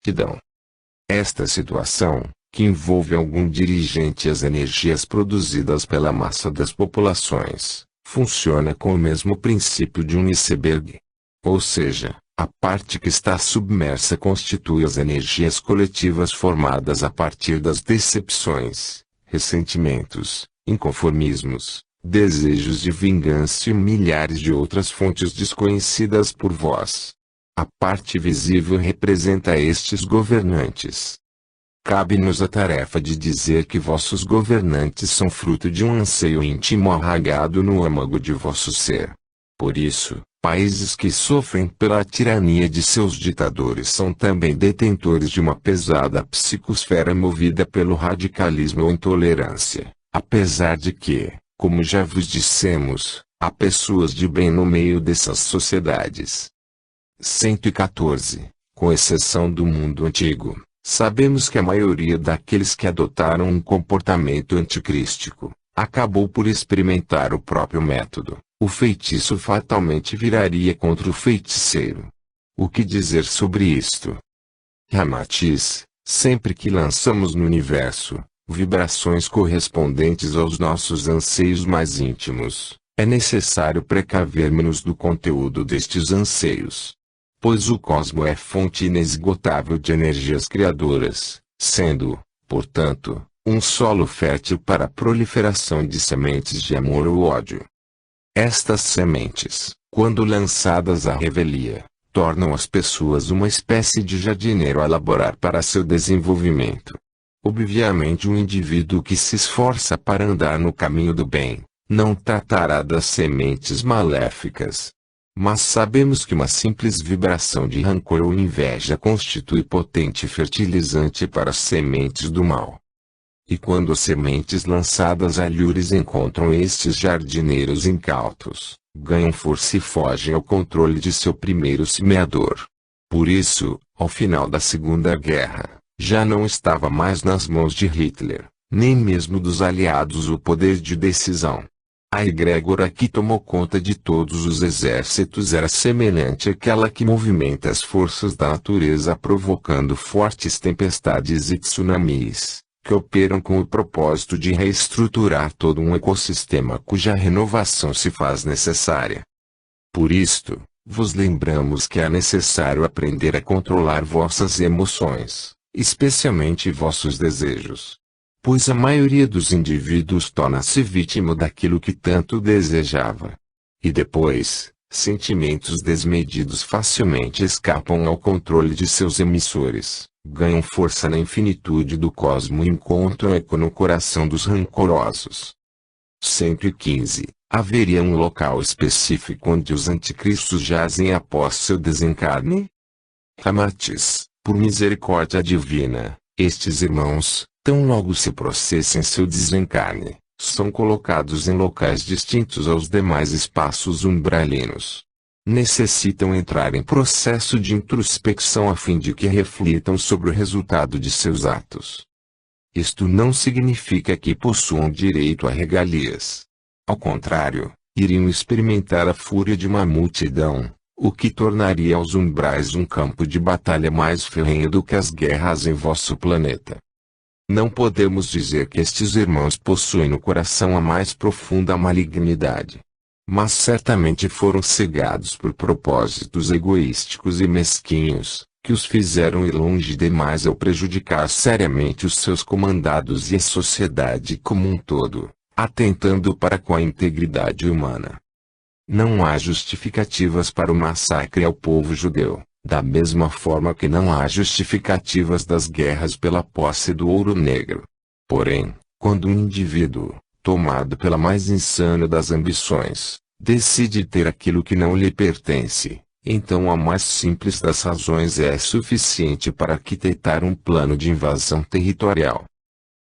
multidão. Esta situação, que envolve algum dirigente e as energias produzidas pela massa das populações, funciona com o mesmo princípio de um iceberg. Ou seja, a parte que está submersa constitui as energias coletivas formadas a partir das decepções, ressentimentos, inconformismos, desejos de vingança e milhares de outras fontes desconhecidas por vós. A parte visível representa estes governantes. Cabe-nos a tarefa de dizer que vossos governantes são fruto de um anseio íntimo arraigado no âmago de vosso ser. Por isso, países que sofrem pela tirania de seus ditadores são também detentores de uma pesada psicosfera movida pelo radicalismo ou intolerância, apesar de que, como já vos dissemos, há pessoas de bem no meio dessas sociedades. 114. Com exceção do mundo antigo, sabemos que a maioria daqueles que adotaram um comportamento anticrístico, acabou por experimentar o próprio método. O feitiço fatalmente viraria contra o feiticeiro. O que dizer sobre isto? Ramatiz, sempre que lançamos no universo vibrações correspondentes aos nossos anseios mais íntimos, é necessário precavermos-nos do conteúdo destes anseios. Pois o cosmo é fonte inesgotável de energias criadoras, sendo, portanto, um solo fértil para a proliferação de sementes de amor ou ódio. Estas sementes, quando lançadas à revelia, tornam as pessoas uma espécie de jardineiro a laborar para seu desenvolvimento. Obviamente um indivíduo que se esforça para andar no caminho do bem, não tratará das sementes maléficas. Mas sabemos que uma simples vibração de rancor ou inveja constitui potente fertilizante para as sementes do mal. E quando as sementes lançadas a lures encontram estes jardineiros incautos, ganham força e fogem ao controle de seu primeiro semeador. Por isso, ao final da Segunda Guerra, já não estava mais nas mãos de Hitler, nem mesmo dos aliados o poder de decisão. A egrégora que tomou conta de todos os exércitos era semelhante àquela que movimenta as forças da natureza provocando fortes tempestades e tsunamis, que operam com o propósito de reestruturar todo um ecossistema cuja renovação se faz necessária. Por isto, vos lembramos que é necessário aprender a controlar vossas emoções, especialmente vossos desejos. Pois a maioria dos indivíduos torna-se vítima daquilo que tanto desejava. E depois, sentimentos desmedidos facilmente escapam ao controle de seus emissores, ganham força na infinitude do cosmo e encontram eco no coração dos rancorosos. 115. Haveria um local específico onde os anticristos jazem após seu desencarne? Ramatiz, por misericórdia divina, estes irmãos, tão logo se processem seu desencarne, são colocados em locais distintos aos demais espaços umbralinos. Necessitam entrar em processo de introspecção a fim de que reflitam sobre o resultado de seus atos. Isto não significa que possuam direito a regalias. Ao contrário, iriam experimentar a fúria de uma multidão, o que tornaria os umbrais um campo de batalha mais ferrenho do que as guerras em vosso planeta. Não podemos dizer que estes irmãos possuem no coração a mais profunda malignidade. Mas certamente foram cegados por propósitos egoísticos e mesquinhos, que os fizeram ir longe demais ao prejudicar seriamente os seus comandados e a sociedade como um todo, atentando para com a integridade humana. Não há justificativas para o massacre ao povo judeu. Da mesma forma que não há justificativas das guerras pela posse do ouro negro. Porém, quando um indivíduo, tomado pela mais insana das ambições, decide ter aquilo que não lhe pertence, então a mais simples das razões é suficiente para arquitetar um plano de invasão territorial.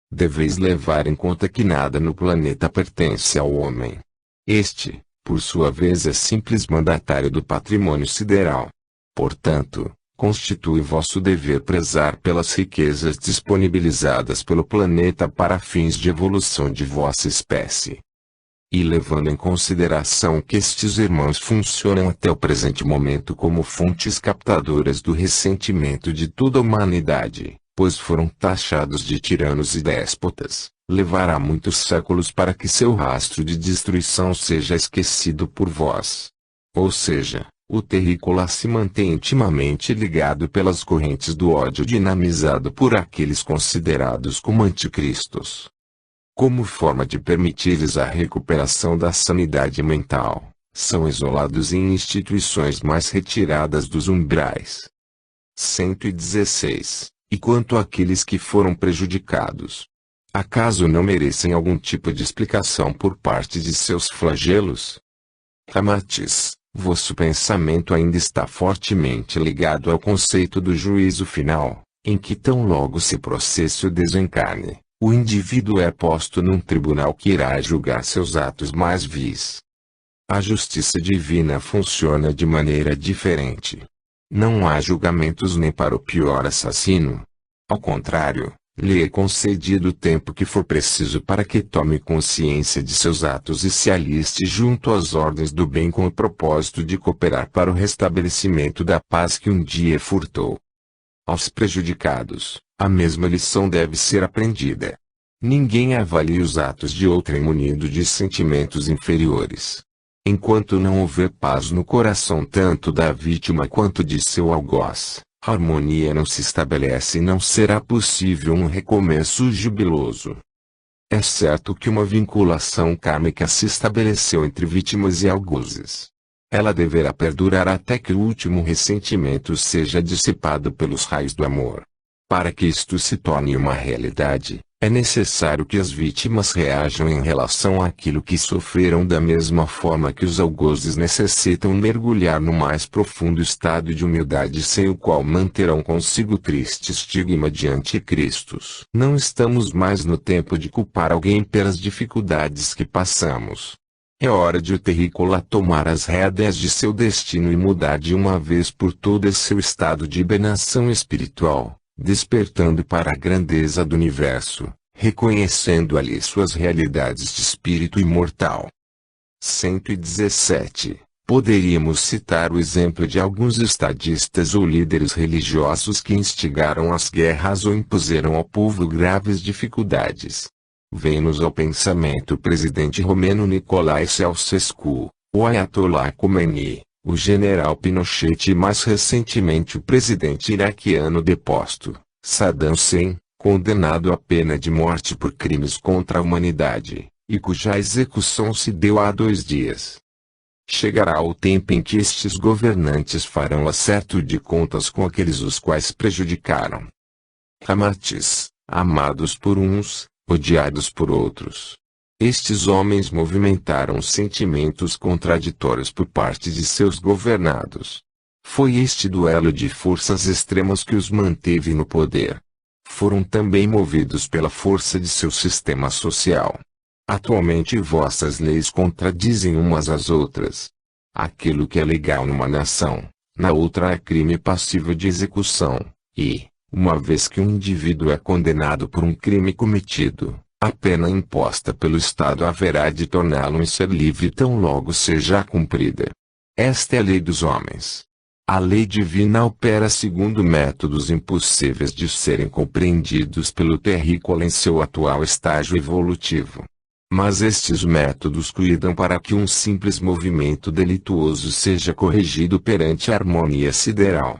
Deveis levar em conta que nada no planeta pertence ao homem. Este, por sua vez, é simples mandatário do patrimônio sideral. Portanto, constitui vosso dever prezar pelas riquezas disponibilizadas pelo planeta para fins de evolução de vossa espécie. E levando em consideração que estes irmãos funcionam até o presente momento como fontes captadoras do ressentimento de toda a humanidade, pois foram taxados de tiranos e déspotas, levará muitos séculos para que seu rastro de destruição seja esquecido por vós. Ou seja, o terrícola se mantém intimamente ligado pelas correntes do ódio dinamizado por aqueles considerados como anticristos. Como forma de permitir-lhes a recuperação da sanidade mental, são isolados em instituições mais retiradas dos umbrais. 116. E quanto àqueles que foram prejudicados, acaso não merecem algum tipo de explicação por parte de seus flagelos? Amatis, vosso pensamento ainda está fortemente ligado ao conceito do juízo final, em que tão logo se processo desencarne, o indivíduo é posto num tribunal que irá julgar seus atos mais vis. A justiça divina funciona de maneira diferente. Não há julgamentos nem para o pior assassino. Ao contrário, lhe é concedido o tempo que for preciso para que tome consciência de seus atos e se aliste junto às ordens do bem com o propósito de cooperar para o restabelecimento da paz que um dia furtou. Aos prejudicados, a mesma lição deve ser aprendida. Ninguém avalie os atos de outrem munido de sentimentos inferiores. Enquanto não houver paz no coração tanto da vítima quanto de seu algoz, a harmonia não se estabelece e não será possível um recomeço jubiloso. É certo que uma vinculação kármica se estabeleceu entre vítimas e algozes. Ela deverá perdurar até que o último ressentimento seja dissipado pelos raios do amor. Para que isto se torne uma realidade, é necessário que as vítimas reajam em relação àquilo que sofreram da mesma forma que os algozes necessitam mergulhar no mais profundo estado de humildade sem o qual manterão consigo triste estigma de anticristos. Não estamos mais no tempo de culpar alguém pelas dificuldades que passamos. É hora de o terrícola tomar as rédeas de seu destino e mudar de uma vez por todas seu estado de hibernação espiritual, despertando para a grandeza do universo, reconhecendo ali suas realidades de espírito imortal. 117. Poderíamos citar o exemplo de alguns estadistas ou líderes religiosos que instigaram as guerras ou impuseram ao povo graves dificuldades. Vem-nos ao pensamento o presidente romeno Nicolae Ceausescu, o Ayatollah Khomeini, o general Pinochet e mais recentemente o presidente iraquiano deposto, Saddam Hussein, condenado à pena de morte por crimes contra a humanidade, e cuja execução se deu há 2 dias. Chegará o tempo em que estes governantes farão acerto de contas com aqueles os quais prejudicaram. Amatis, amados por uns, odiados por outros. Estes homens movimentaram sentimentos contraditórios por parte de seus governados. Foi este duelo de forças extremas que os manteve no poder. Foram também movidos pela força de seu sistema social. Atualmente vossas leis contradizem umas às outras. Aquilo que é legal numa nação, na outra é crime passível de execução, e, uma vez que um indivíduo é condenado por um crime cometido, a pena imposta pelo Estado haverá de torná-lo em ser livre tão logo seja cumprida. Esta é a lei dos homens. A lei divina opera segundo métodos impossíveis de serem compreendidos pelo terrícola em seu atual estágio evolutivo. Mas estes métodos cuidam para que um simples movimento delituoso seja corrigido perante a harmonia sideral.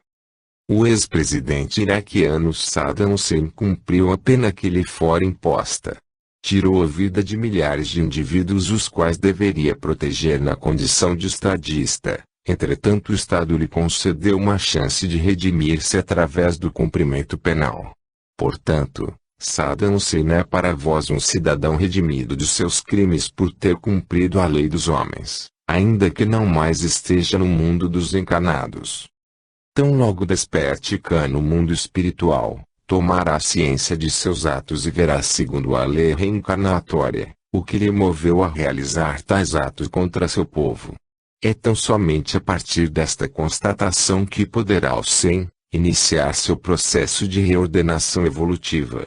O ex-presidente iraquiano Saddam Hussein cumpriu a pena que lhe fora imposta. Tirou a vida de milhares de indivíduos os quais deveria proteger na condição de estadista. Entretanto o Estado lhe concedeu uma chance de redimir-se através do cumprimento penal. Portanto, Saddam Hussein é para vós um cidadão redimido de seus crimes por ter cumprido a lei dos homens, ainda que não mais esteja no mundo dos encarnados. Tão logo desperte cá no mundo espiritual, tomará ciência de seus atos e verá segundo a lei reencarnatória, o que lhe moveu a realizar tais atos contra seu povo. É tão somente a partir desta constatação que poderá Hussein iniciar seu processo de reordenação evolutiva.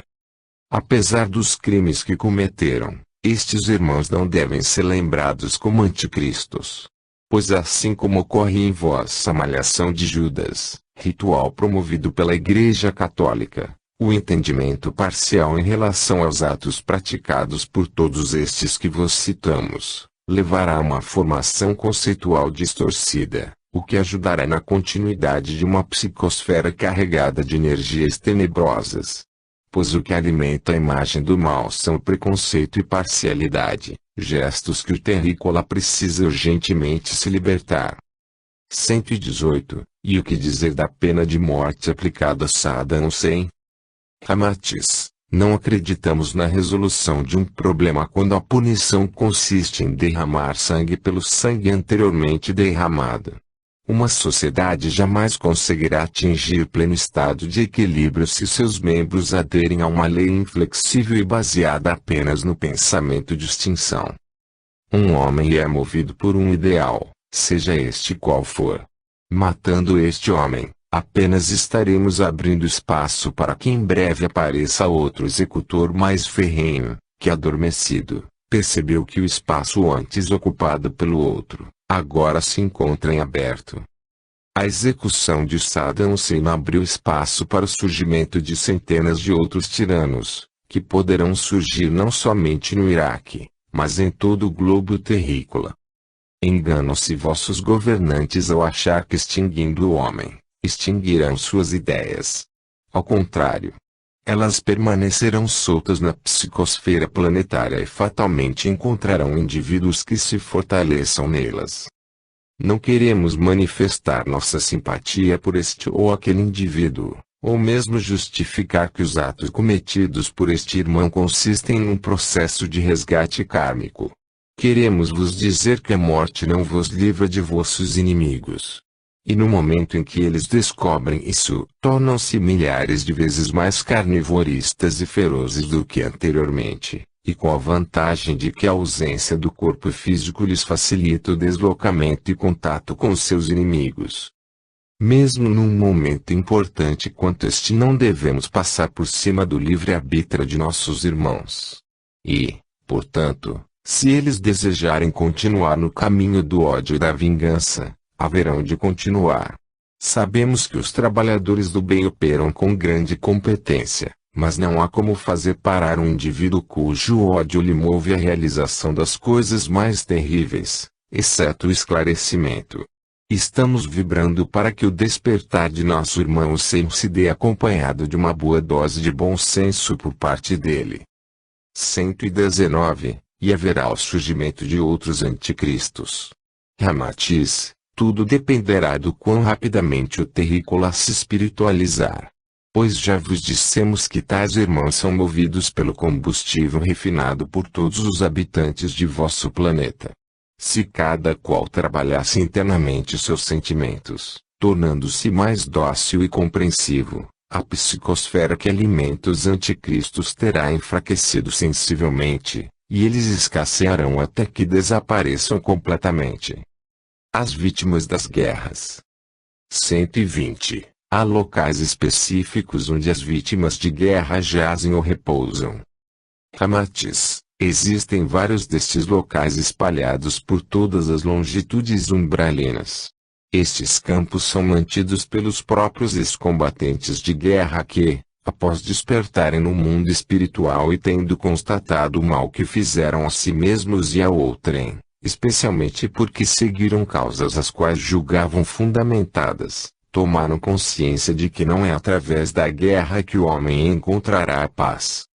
Apesar dos crimes que cometeram, Estes irmãos não devem ser lembrados como anticristos. Pois assim como ocorre em vossa malhação de Judas, ritual promovido pela Igreja Católica, o entendimento parcial em relação aos atos praticados por todos estes que vos citamos, levará a uma formação conceitual distorcida, o que ajudará na continuidade de uma psicosfera carregada de energias tenebrosas. Pois o que alimenta a imagem do mal são preconceito e parcialidade, gestos que o terrícola precisa urgentemente se libertar. 118. E o que dizer da pena de morte aplicada a Saddam Hussein? Ramatiz, não acreditamos na resolução de um problema quando a punição consiste em derramar sangue pelo sangue anteriormente derramado. Uma sociedade jamais conseguirá atingir pleno estado de equilíbrio se seus membros aderem a uma lei inflexível e baseada apenas no pensamento de extinção. Um homem é movido por um ideal, seja este qual for. Matando este homem, apenas estaremos abrindo espaço para que em breve apareça outro executor mais ferrenho, que adormecido, percebeu que o espaço antes ocupado pelo outro, agora se encontra em aberto. A execução de Saddam Hussein abriu espaço para o surgimento de centenas de outros tiranos, que poderão surgir não somente no Iraque, mas em todo o globo terrícola. Enganam-se vossos governantes ao achar que extinguindo o homem, extinguirão suas ideias. Ao contrário, elas permanecerão soltas na psicosfera planetária e fatalmente encontrarão indivíduos que se fortaleçam nelas. Não queremos manifestar nossa simpatia por este ou aquele indivíduo, ou mesmo justificar que os atos cometidos por este irmão consistem num processo de resgate kármico. Queremos vos dizer que a morte não vos livra de vossos inimigos. E no momento em que eles descobrem isso, tornam-se milhares de vezes mais carnivoristas e ferozes do que anteriormente, e com a vantagem de que a ausência do corpo físico lhes facilita o deslocamento e contato com seus inimigos. Mesmo num momento importante quanto este, não devemos passar por cima do livre-arbítrio de nossos irmãos. E, portanto, se eles desejarem continuar no caminho do ódio e da vingança, haverão de continuar. Sabemos que os trabalhadores do bem operam com grande competência, mas não há como fazer parar um indivíduo cujo ódio lhe move à realização das coisas mais terríveis, exceto o esclarecimento. Estamos vibrando para que o despertar de nosso irmão se dê acompanhado de uma boa dose de bom senso por parte dele. 119. E haverá o surgimento de outros anticristos. Ramatiz, tudo dependerá do quão rapidamente o terrícola se espiritualizar. Pois já vos dissemos que tais irmãos são movidos pelo combustível refinado por todos os habitantes de vosso planeta. Se cada qual trabalhasse internamente seus sentimentos, tornando-se mais dócil e compreensivo, a psicosfera que alimenta os anticristos terá enfraquecido sensivelmente, e eles escassearão até que desapareçam completamente. As vítimas das guerras. 120. Há locais específicos onde as vítimas de guerra jazem ou repousam. Ramatiz, existem vários destes locais espalhados por todas as longitudes umbralinas. Estes campos são mantidos pelos próprios ex-combatentes de guerra que, após despertarem no mundo espiritual e tendo constatado o mal que fizeram a si mesmos e a outrem, especialmente porque seguiram causas as quais julgavam fundamentadas, tomaram consciência de que não é através da guerra que o homem encontrará a paz.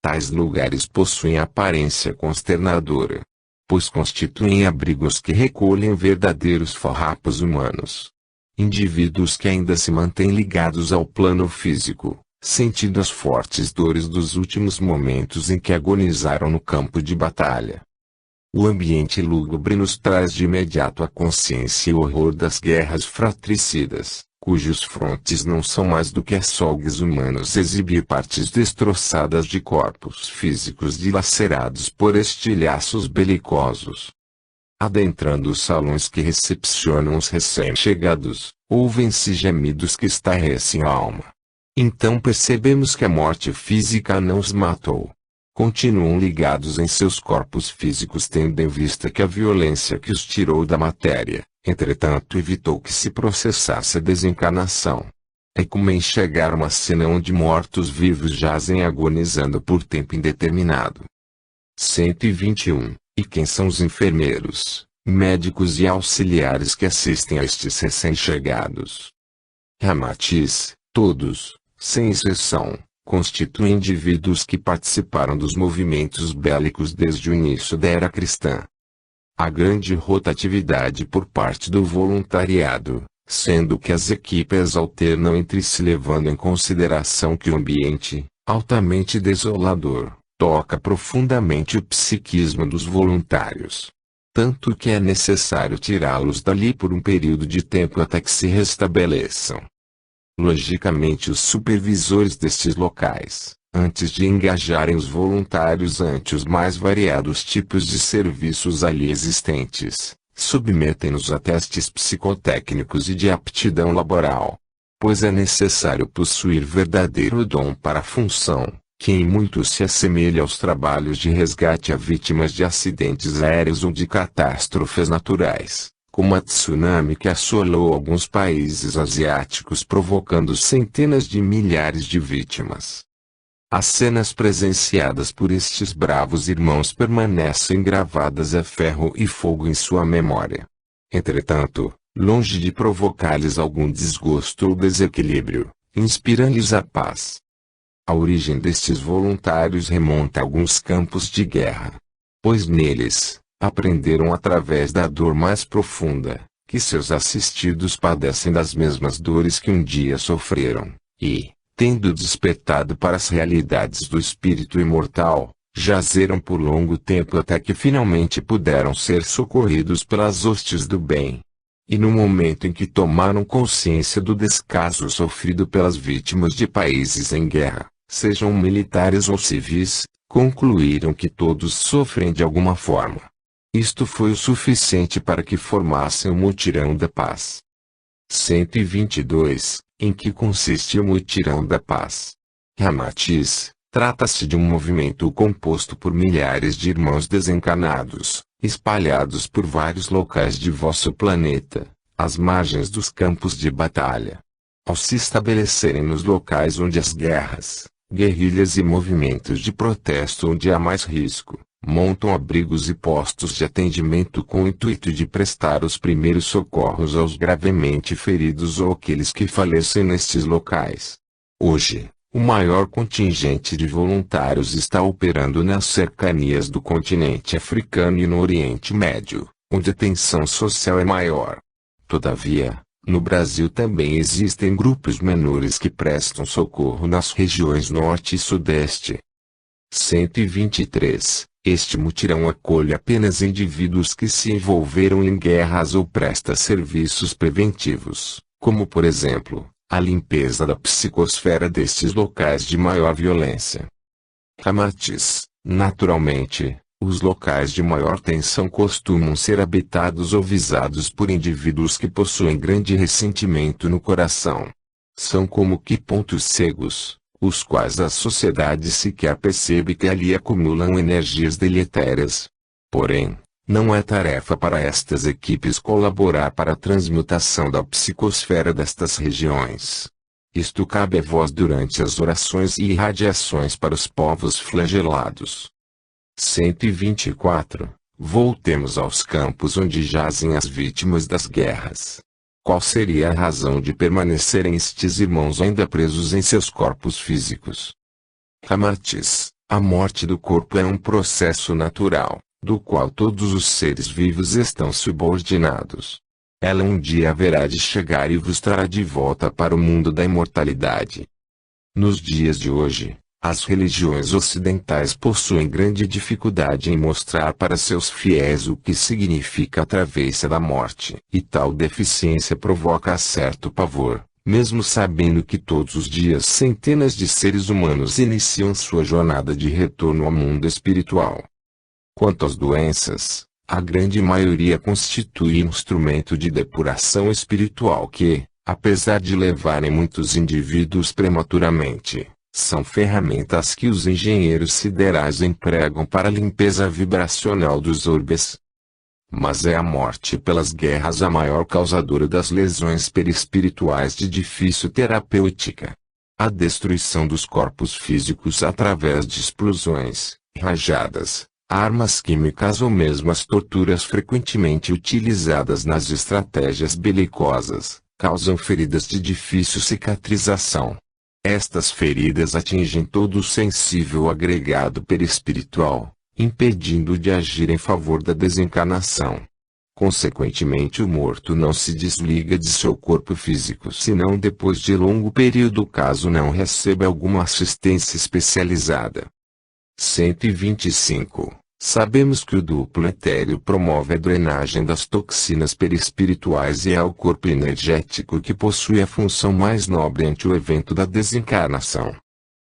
Tais lugares possuem aparência consternadora, pois constituem abrigos que recolhem verdadeiros farrapos humanos. Indivíduos que ainda se mantêm ligados ao plano físico, sentindo as fortes dores dos últimos momentos em que agonizaram no campo de batalha. O ambiente lúgubre nos traz de imediato a consciência e o horror das guerras fratricidas, cujos frontes não são mais do que açougues humanos exibir partes destroçadas de corpos físicos dilacerados por estilhaços belicosos. Adentrando os salões que recepcionam os recém-chegados, ouvem-se gemidos que estarrecem a alma. Então percebemos que a morte física não os matou. continuam ligados em seus corpos físicos tendo em vista que a violência que os tirou da matéria, entretanto evitou que se processasse a desencarnação. É como enxergar uma cena onde mortos-vivos jazem agonizando por tempo indeterminado. 121. E quem são os enfermeiros, médicos e auxiliares que assistem a estes recém-chegados? Ramatiz, todos, sem exceção, constituem indivíduos que participaram dos movimentos bélicos desde o início da era cristã. Há grande rotatividade por parte do voluntariado, sendo que as equipes alternam entre si levando em consideração que o ambiente, altamente desolador, toca profundamente o psiquismo dos voluntários. Tanto que é necessário tirá-los dali por um período de tempo até que se restabeleçam. Logicamente os supervisores destes locais, antes de engajarem os voluntários ante os mais variados tipos de serviços ali existentes, submetem-nos a testes psicotécnicos e de aptidão laboral. Pois é necessário possuir verdadeiro dom para a função, que em muito se assemelha aos trabalhos de resgate a vítimas de acidentes aéreos ou de catástrofes naturais, como a tsunami que assolou alguns países asiáticos provocando centenas de milhares de vítimas. As cenas presenciadas por estes bravos irmãos permanecem gravadas a ferro e fogo em sua memória. Entretanto, longe de provocar-lhes algum desgosto ou desequilíbrio, inspiram-lhes a paz. A origem destes voluntários remonta a alguns campos de guerra. Pois neles, aprenderam através da dor mais profunda, que seus assistidos padecem das mesmas dores que um dia sofreram, e, tendo despertado para as realidades do espírito imortal, jazeram por longo tempo até que finalmente puderam ser socorridos pelas hostes do bem. E no momento em que tomaram consciência do descaso sofrido pelas vítimas de países em guerra, sejam militares ou civis, concluíram que todos sofrem de alguma forma. Isto foi o suficiente para que formassem o Mutirão da Paz. 122. Em que consiste o Mutirão da Paz? Ramatiz, trata-se de um movimento composto por milhares de irmãos desencarnados, espalhados por vários locais de vosso planeta, às margens dos campos de batalha. Ao se estabelecerem nos locais onde as guerras, guerrilhas e movimentos de protesto onde há mais risco, montam abrigos e postos de atendimento com o intuito de prestar os primeiros socorros aos gravemente feridos ou aqueles que falecem nestes locais. Hoje, o maior contingente de voluntários está operando nas cercanias do continente africano e no Oriente Médio, onde a tensão social é maior. Todavia, no Brasil também existem grupos menores que prestam socorro nas regiões Norte e Sudeste. 123. Este mutirão acolhe apenas indivíduos que se envolveram em guerras ou presta serviços preventivos, como por exemplo, a limpeza da psicosfera destes locais de maior violência. Ramatiz, naturalmente, os locais de maior tensão costumam ser habitados ou visados por indivíduos que possuem grande ressentimento no coração. São como que pontos cegos, os quais a sociedade sequer percebe que ali acumulam energias deletérias. Porém, não é tarefa para estas equipes colaborar para a transmutação da psicosfera destas regiões. Isto cabe a vós durante as orações e irradiações para os povos flagelados. 124. Voltemos aos campos onde jazem as vítimas das guerras. Qual seria a razão de permanecerem estes irmãos ainda presos em seus corpos físicos? Ramatiz, a morte do corpo é um processo natural, do qual todos os seres vivos estão subordinados. Ela um dia haverá de chegar e vos trará de volta para o mundo da imortalidade. Nos dias de hoje, as religiões ocidentais possuem grande dificuldade em mostrar para seus fiéis o que significa a travessa da morte, e tal deficiência provoca certo pavor, mesmo sabendo que todos os dias centenas de seres humanos iniciam sua jornada de retorno ao mundo espiritual. Quanto às doenças, a grande maioria constitui instrumento de depuração espiritual que, apesar de levarem muitos indivíduos prematuramente, São ferramentas que os engenheiros siderais empregam para a limpeza vibracional dos orbes. Mas é a morte pelas guerras a maior causadora das lesões perispirituais de difícil terapêutica. A destruição dos corpos físicos através de explosões, rajadas, armas químicas ou mesmo as torturas frequentemente utilizadas nas estratégias belicosas, causam feridas de difícil cicatrização. Estas feridas atingem todo o sensível agregado perispiritual, impedindo-o de agir em favor da desencarnação. Consequentemente, o morto não se desliga de seu corpo físico senão depois de longo período, caso não receba alguma assistência especializada. 125. Sabemos que o duplo etéreo promove a drenagem das toxinas perispirituais e é o corpo energético que possui a função mais nobre ante o evento da desencarnação.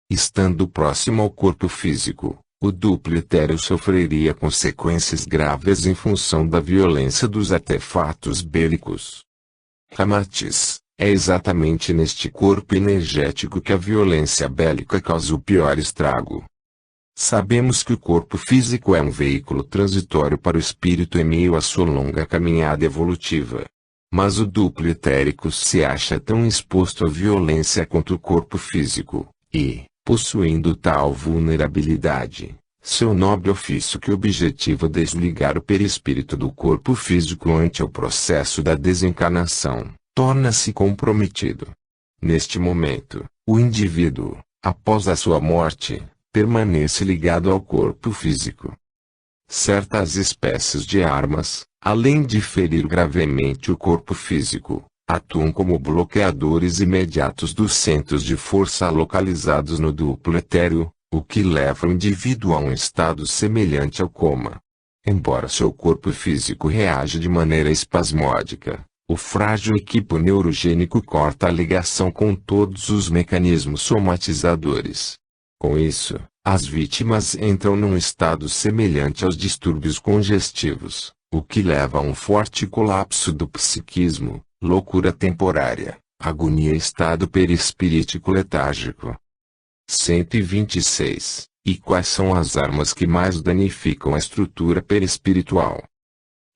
Estando próximo ao corpo físico, o duplo etéreo sofreria consequências graves em função da violência dos artefatos bélicos. Ramatiz, é exatamente neste corpo energético que a violência bélica causa o pior estrago. Sabemos que o corpo físico é um veículo transitório para o espírito em meio à sua longa caminhada evolutiva. Mas o duplo etérico se acha tão exposto à violência quanto o corpo físico, e, possuindo tal vulnerabilidade, seu nobre ofício que objetiva desligar o perispírito do corpo físico ante o processo da desencarnação, torna-se comprometido. Neste momento, o indivíduo, após a sua morte, permanece ligado ao corpo físico. Certas espécies de armas, além de ferir gravemente o corpo físico, atuam como bloqueadores imediatos dos centros de força localizados no duplo etéreo, o que leva o indivíduo a um estado semelhante ao coma. Embora seu corpo físico reaja de maneira espasmódica, o frágil equipo neurogênico corta a ligação com todos os mecanismos somatizadores. Com isso, as vítimas entram num estado semelhante aos distúrbios congestivos, o que leva a um forte colapso do psiquismo, loucura temporária, agonia e estado perispirítico letárgico. 126. E quais são as armas que mais danificam a estrutura perispiritual?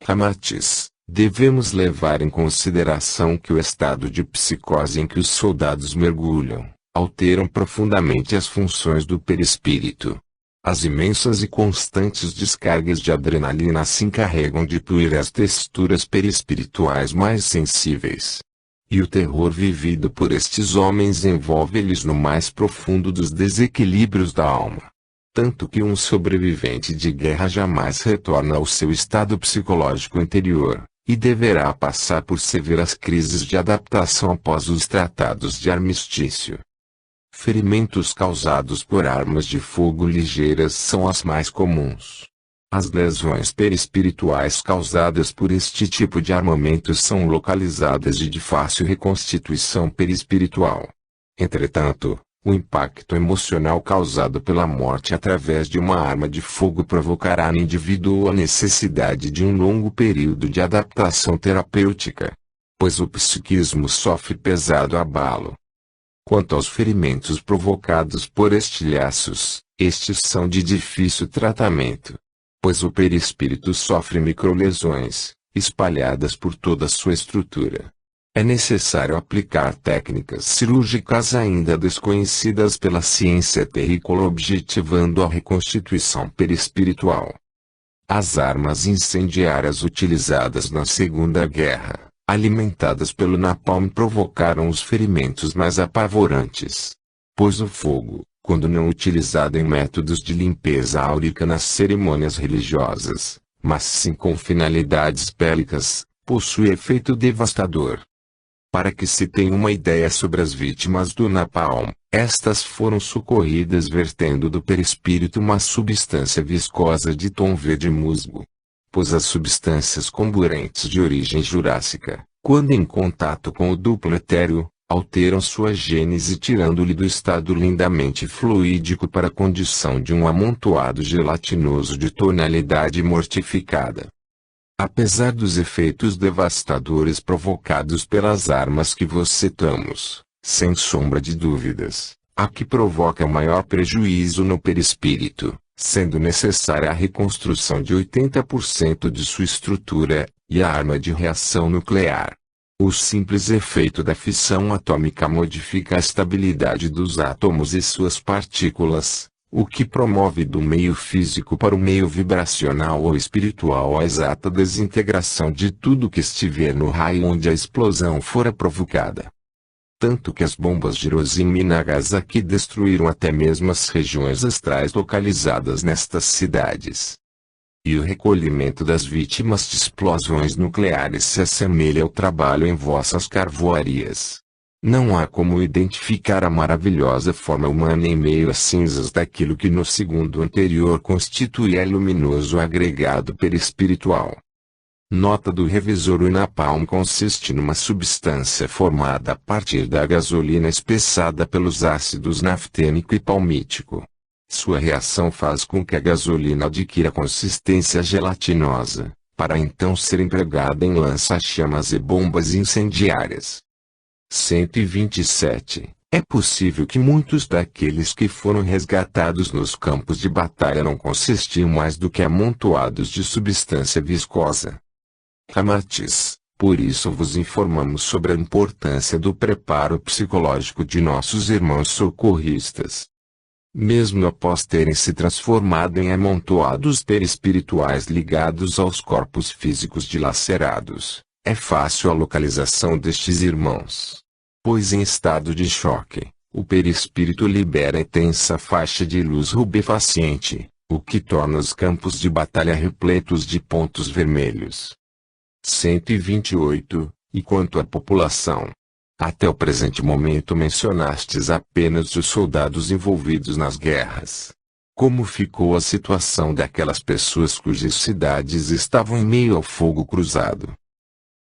Ramatiz, devemos levar em consideração que o estado de psicose em que os soldados mergulham alteram profundamente as funções do perispírito. As imensas e constantes descargas de adrenalina se encarregam de pulir as texturas perispirituais mais sensíveis. E o terror vivido por estes homens envolve-lhes no mais profundo dos desequilíbrios da alma. Tanto que um sobrevivente de guerra jamais retorna ao seu estado psicológico anterior, e deverá passar por severas crises de adaptação após os tratados de armistício. Ferimentos causados por armas de fogo ligeiras são as mais comuns. As lesões perispirituais causadas por este tipo de armamentos são localizadas e de fácil reconstituição perispiritual. Entretanto, o impacto emocional causado pela morte através de uma arma de fogo provocará no indivíduo a necessidade de um longo período de adaptação terapêutica, pois o psiquismo sofre pesado abalo. Quanto aos ferimentos provocados por estilhaços, estes são de difícil tratamento, pois o perispírito sofre microlesões, espalhadas por toda a sua estrutura. É necessário aplicar técnicas cirúrgicas ainda desconhecidas pela ciência terrícola objetivando a reconstituição perispiritual. As armas incendiárias utilizadas na Segunda Guerra, alimentadas pelo napalm, provocaram os ferimentos mais apavorantes. Pois o fogo, quando não utilizado em métodos de limpeza áurica nas cerimônias religiosas, mas sim com finalidades bélicas, possui efeito devastador. Para que se tenha uma ideia sobre as vítimas do napalm, estas foram socorridas vertendo do perispírito uma substância viscosa de tom verde musgo. Pois as substâncias comburentes de origem jurássica, quando em contato com o duplo etéreo, alteram sua gênese tirando-lhe do estado lindamente fluídico para a condição de um amontoado gelatinoso de tonalidade mortificada. Apesar dos efeitos devastadores provocados pelas armas que vos citamos, sem sombra de dúvidas, a que provoca maior prejuízo no perispírito, sendo necessária a reconstrução de 80% de sua estrutura, e a arma de reação nuclear. O simples efeito da fissão atômica modifica a estabilidade dos átomos e suas partículas, o que promove do meio físico para o meio vibracional ou espiritual a exata desintegração de tudo que estiver no raio onde a explosão fora provocada. Tanto que as bombas de Hiroshima e Nagasaki destruíram até mesmo as regiões astrais localizadas nestas cidades. E o recolhimento das vítimas de explosões nucleares se assemelha ao trabalho em vossas carvoarias. Não há como identificar a maravilhosa forma humana em meio às cinzas daquilo que no segundo anterior constituía luminoso agregado perispiritual. Nota do revisor: o napalm consiste numa substância formada a partir da gasolina espessada pelos ácidos naftênico e palmítico. Sua reação faz com que a gasolina adquira consistência gelatinosa, para então ser empregada em lança-chamas e bombas incendiárias. 127. É possível que muitos daqueles que foram resgatados nos campos de batalha não consistiam mais do que amontoados de substância viscosa. Ramatiz, por isso vos informamos sobre a importância do preparo psicológico de nossos irmãos socorristas. Mesmo após terem se transformado em amontoados perispirituais ligados aos corpos físicos dilacerados, é fácil a localização destes irmãos. Pois em estado de choque, o perispírito libera intensa faixa de luz rubefaciente, o que torna os campos de batalha repletos de pontos vermelhos. 128. E quanto à população? Até o presente momento mencionastes apenas os soldados envolvidos nas guerras. Como ficou a situação daquelas pessoas cujas cidades estavam em meio ao fogo cruzado?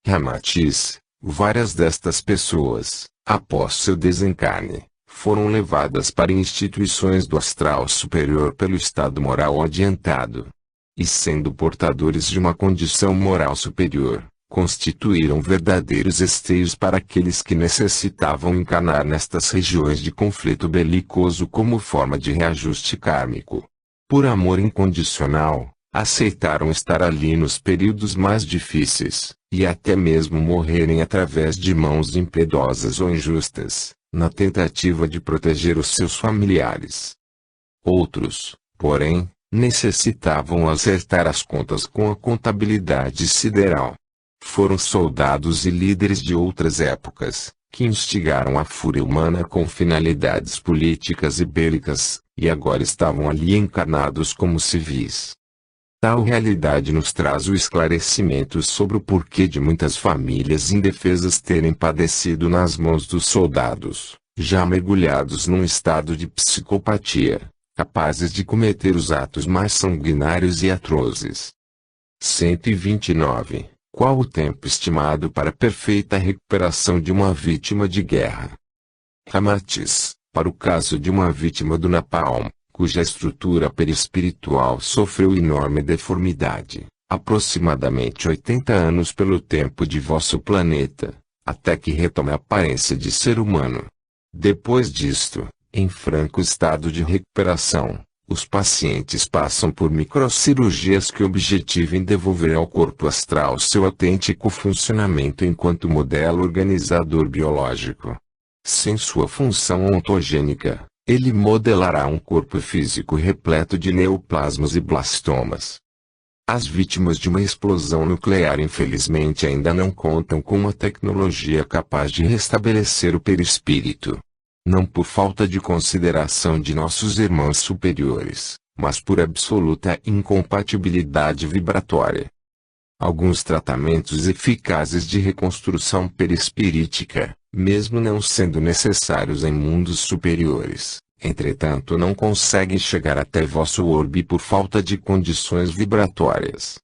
Ramatiz, várias destas pessoas, após seu desencarne, foram levadas para instituições do astral superior pelo estado moral adiantado. E sendo portadores de uma condição moral superior, constituíram verdadeiros esteios para aqueles que necessitavam encarnar nestas regiões de conflito belicoso como forma de reajuste kármico. Por amor incondicional, aceitaram estar ali nos períodos mais difíceis, e até mesmo morrerem através de mãos impiedosas ou injustas, na tentativa de proteger os seus familiares. Outros, porém, necessitavam acertar as contas com a contabilidade sideral. Foram soldados e líderes de outras épocas, que instigaram a fúria humana com finalidades políticas e bélicas, e agora estavam ali encarnados como civis. Tal realidade nos traz o esclarecimento sobre o porquê de muitas famílias indefesas terem padecido nas mãos dos soldados, já mergulhados num estado de psicopatia, capazes de cometer os atos mais sanguinários e atrozes. 129. Qual o tempo estimado para a perfeita recuperação de uma vítima de guerra? Ramatiz, para o caso de uma vítima do napalm, cuja estrutura perispiritual sofreu enorme deformidade, aproximadamente 80 anos pelo tempo de vosso planeta, até que retome a aparência de ser humano. Depois disto, em franco estado de recuperação, os pacientes passam por microcirurgias que objetivem devolver ao corpo astral seu autêntico funcionamento enquanto modelo organizador biológico. Sem sua função ontogênica, ele modelará um corpo físico repleto de neoplasmas e blastomas. As vítimas de uma explosão nuclear infelizmente ainda não contam com uma tecnologia capaz de restabelecer o perispírito. Não por falta de consideração de nossos irmãos superiores, mas por absoluta incompatibilidade vibratória. Alguns tratamentos eficazes de reconstrução perispirítica, mesmo não sendo necessários em mundos superiores, entretanto não conseguem chegar até vosso orbe por falta de condições vibratórias.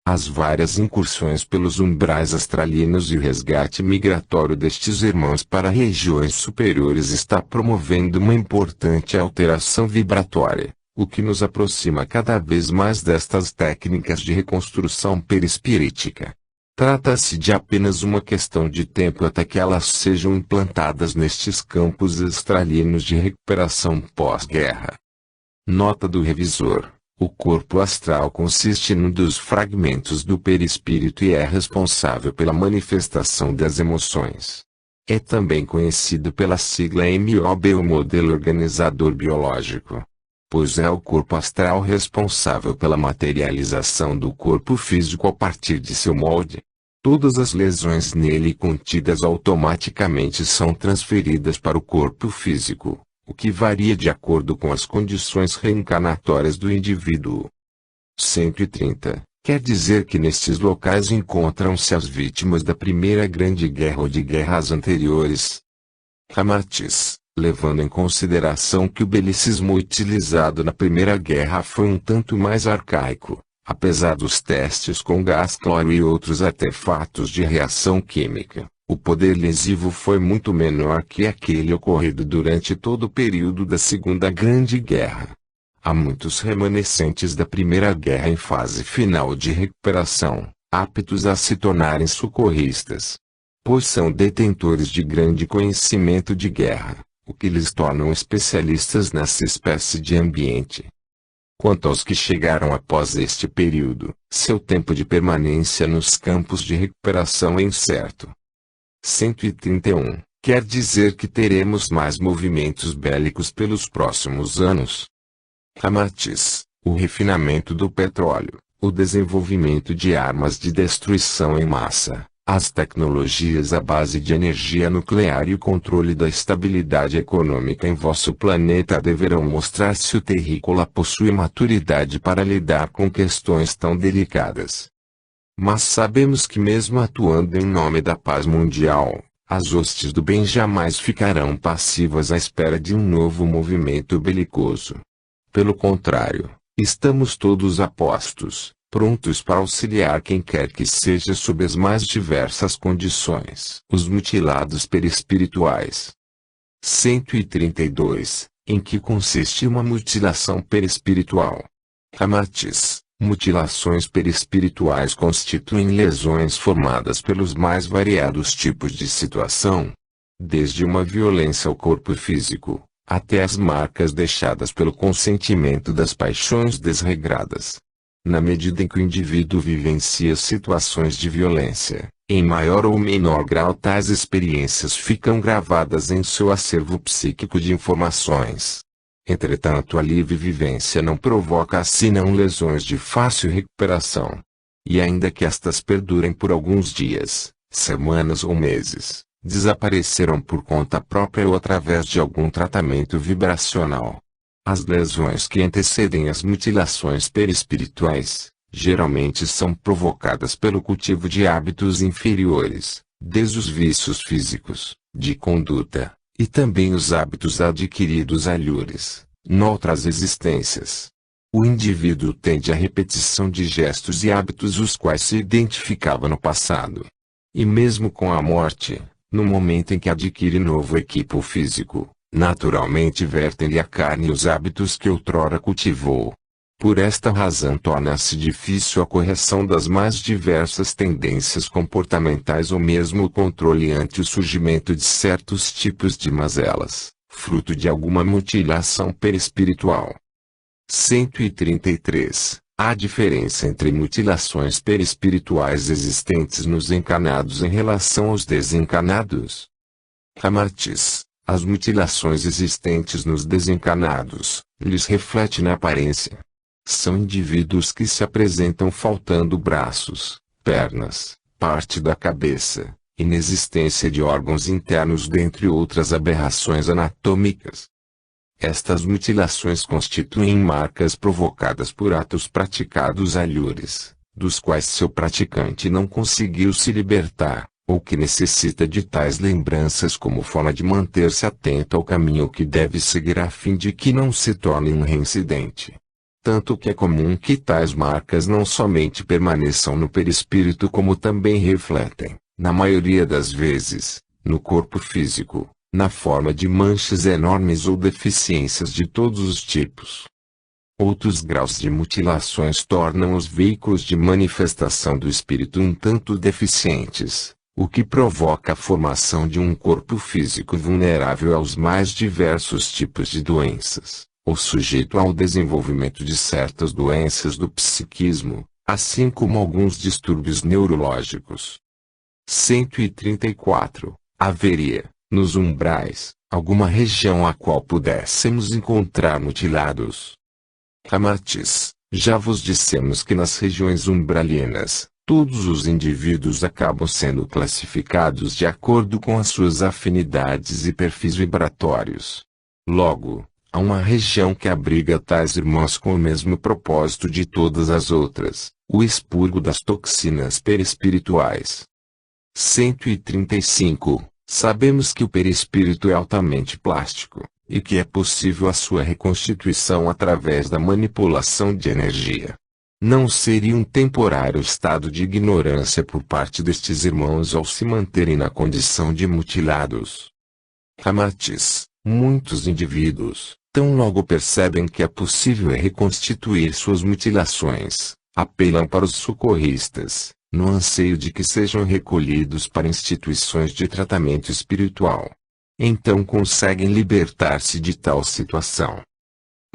As várias incursões pelos umbrais astralinos e o resgate migratório destes irmãos para regiões superiores está promovendo uma importante alteração vibratória, o que nos aproxima cada vez mais destas técnicas de reconstrução perispirítica. Trata-se de apenas uma questão de tempo até que elas sejam implantadas nestes campos estralinos de recuperação pós-guerra. Nota do revisor: o corpo astral consiste num dos fragmentos do perispírito e é responsável pela manifestação das emoções. É também conhecido pela sigla MOB, o modelo organizador biológico, pois é o corpo astral responsável pela materialização do corpo físico a partir de seu molde. Todas as lesões nele contidas automaticamente são transferidas para o corpo físico, o que varia de acordo com as condições reencarnatórias do indivíduo. 130. Quer dizer que nestes locais encontram-se as vítimas da Primeira Grande Guerra ou de guerras anteriores. Ramatiz, levando em consideração que o belicismo utilizado na Primeira Guerra foi um tanto mais arcaico, apesar dos testes com gás cloro e outros artefatos de reação química, o poder lesivo foi muito menor que aquele ocorrido durante todo o período da Segunda Grande Guerra. Há muitos remanescentes da Primeira Guerra em fase final de recuperação, aptos a se tornarem socorristas, pois são detentores de grande conhecimento de guerra, o que lhes tornam especialistas nessa espécie de ambiente. Quanto aos que chegaram após este período, seu tempo de permanência nos campos de recuperação é incerto. 131. Quer dizer que teremos mais movimentos bélicos pelos próximos anos. Ramatiz, o refinamento do petróleo, o desenvolvimento de armas de destruição em massa, as tecnologias à base de energia nuclear e o controle da estabilidade econômica em vosso planeta deverão mostrar se o terrícola possui maturidade para lidar com questões tão delicadas. Mas sabemos que mesmo atuando em nome da paz mundial, as hostes do bem jamais ficarão passivas à espera de um novo movimento belicoso. Pelo contrário, estamos todos a postos, prontos para auxiliar quem quer que seja sob as mais diversas condições. Os mutilados perispirituais. 132. Em que consiste uma mutilação perispiritual? Ramatiz, mutilações perispirituais constituem lesões formadas pelos mais variados tipos de situação, desde uma violência ao corpo físico, até as marcas deixadas pelo consentimento das paixões desregradas. Na medida em que o indivíduo vivencia situações de violência, em maior ou menor grau tais experiências ficam gravadas em seu acervo psíquico de informações. Entretanto, a livre vivência não provoca senão lesões de fácil recuperação. E ainda que estas perdurem por alguns dias, semanas ou meses, desaparecerão por conta própria ou através de algum tratamento vibracional. As lesões que antecedem as mutilações perispirituais, geralmente são provocadas pelo cultivo de hábitos inferiores, desde os vícios físicos, de conduta, e também os hábitos adquiridos alhures, noutras existências. O indivíduo tende à repetição de gestos e hábitos os quais se identificava no passado. E mesmo com a morte, no momento em que adquire novo equipo físico, naturalmente vertem-lhe a carne os hábitos que outrora cultivou. Por esta razão torna-se difícil a correção das mais diversas tendências comportamentais ou mesmo o controle ante o surgimento de certos tipos de mazelas, fruto de alguma mutilação perispiritual. 133. Há diferença entre mutilações perispirituais existentes nos encarnados em relação aos desencarnados. Ramatiz, as mutilações existentes nos desencarnados, lhes reflete na aparência. São indivíduos que se apresentam faltando braços, pernas, parte da cabeça, inexistência de órgãos internos dentre outras aberrações anatômicas. Estas mutilações constituem marcas provocadas por atos praticados alhures, dos quais seu praticante não conseguiu se libertar, ou que necessita de tais lembranças como forma de manter-se atento ao caminho que deve seguir a fim de que não se torne um reincidente. Tanto que é comum que tais marcas não somente permaneçam no perispírito como também refletem, na maioria das vezes, no corpo físico, na forma de manchas enormes ou deficiências de todos os tipos. Outros graus de mutilações tornam os veículos de manifestação do espírito um tanto deficientes, o que provoca a formação de um corpo físico vulnerável aos mais diversos tipos de doenças, ou sujeito ao desenvolvimento de certas doenças do psiquismo, assim como alguns distúrbios neurológicos. 134. Haveria, nos umbrais, alguma região a qual pudéssemos encontrar mutilados? Ramatiz, já vos dissemos que nas regiões umbralinas, todos os indivíduos acabam sendo classificados de acordo com as suas afinidades e perfis vibratórios. Logo, há uma região que abriga tais irmãos com o mesmo propósito de todas as outras, o expurgo das toxinas perispirituais. 135. Sabemos que o perispírito é altamente plástico, e que é possível a sua reconstituição através da manipulação de energia. Não seria um temporário estado de ignorância por parte destes irmãos ao se manterem na condição de mutilados. Ramatiz, muitos indivíduos, tão logo percebem que é possível reconstituir suas mutilações, apelam para os socorristas, no anseio de que sejam recolhidos para instituições de tratamento espiritual. Então conseguem libertar-se de tal situação.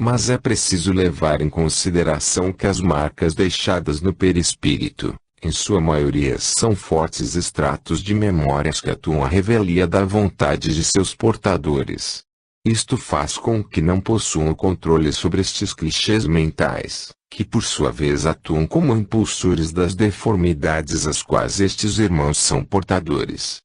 Mas é preciso levar em consideração que as marcas deixadas no perispírito, em sua maioria são fortes extratos de memórias que atuam à revelia da vontade de seus portadores. Isto faz com que não possuam controle sobre estes clichês mentais, que por sua vez atuam como impulsores das deformidades às quais estes irmãos são portadores.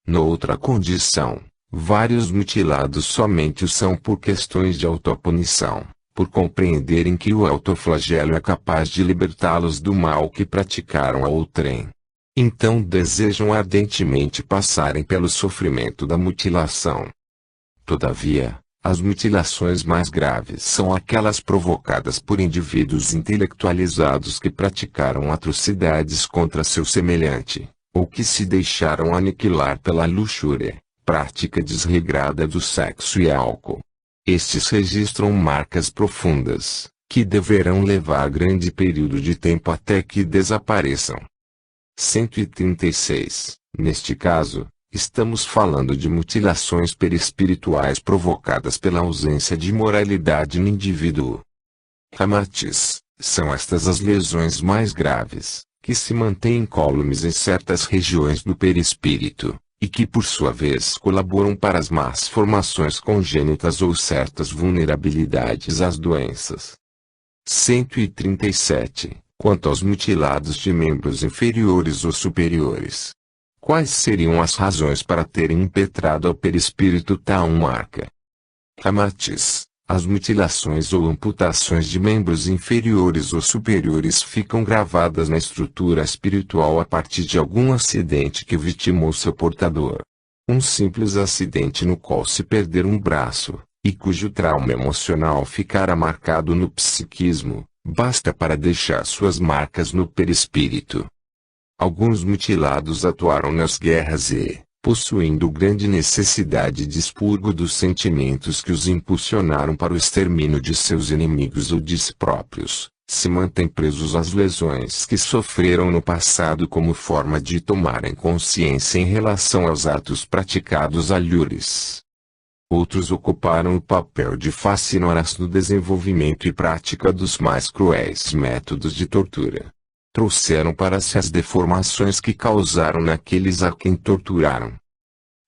Noutra condição, vários mutilados somente o são por questões de autopunição, por compreenderem que o autoflagelo é capaz de libertá-los do mal que praticaram a outrem. Então desejam ardentemente passarem pelo sofrimento da mutilação. Todavia, as mutilações mais graves são aquelas provocadas por indivíduos intelectualizados que praticaram atrocidades contra seu semelhante, ou que se deixaram aniquilar pela luxúria, prática desregrada do sexo e álcool. Estes registram marcas profundas, que deverão levar grande período de tempo até que desapareçam. 136. Neste caso, estamos falando de mutilações perispirituais provocadas pela ausência de moralidade no indivíduo. Ramatiz, são estas as lesões mais graves, que se mantêm incólumes em certas regiões do perispírito, e que por sua vez colaboram para as más formações congênitas ou certas vulnerabilidades às doenças. 137. Quanto aos mutilados de membros inferiores ou superiores, quais seriam as razões para terem impetrado ao perispírito tal marca? Ramatiz, as mutilações ou amputações de membros inferiores ou superiores ficam gravadas na estrutura espiritual a partir de algum acidente que vitimou seu portador. Um simples acidente no qual se perder um braço, e cujo trauma emocional ficará marcado no psiquismo, basta para deixar suas marcas no perispírito. Alguns mutilados atuaram nas guerras e, possuindo grande necessidade de expurgo dos sentimentos que os impulsionaram para o extermínio de seus inimigos ou de si próprios, se mantêm presos às lesões que sofreram no passado como forma de tomarem consciência em relação aos atos praticados alhures. Outros ocuparam o papel de fascinoras no desenvolvimento e prática dos mais cruéis métodos de tortura. Trouxeram para si as deformações que causaram naqueles a quem torturaram.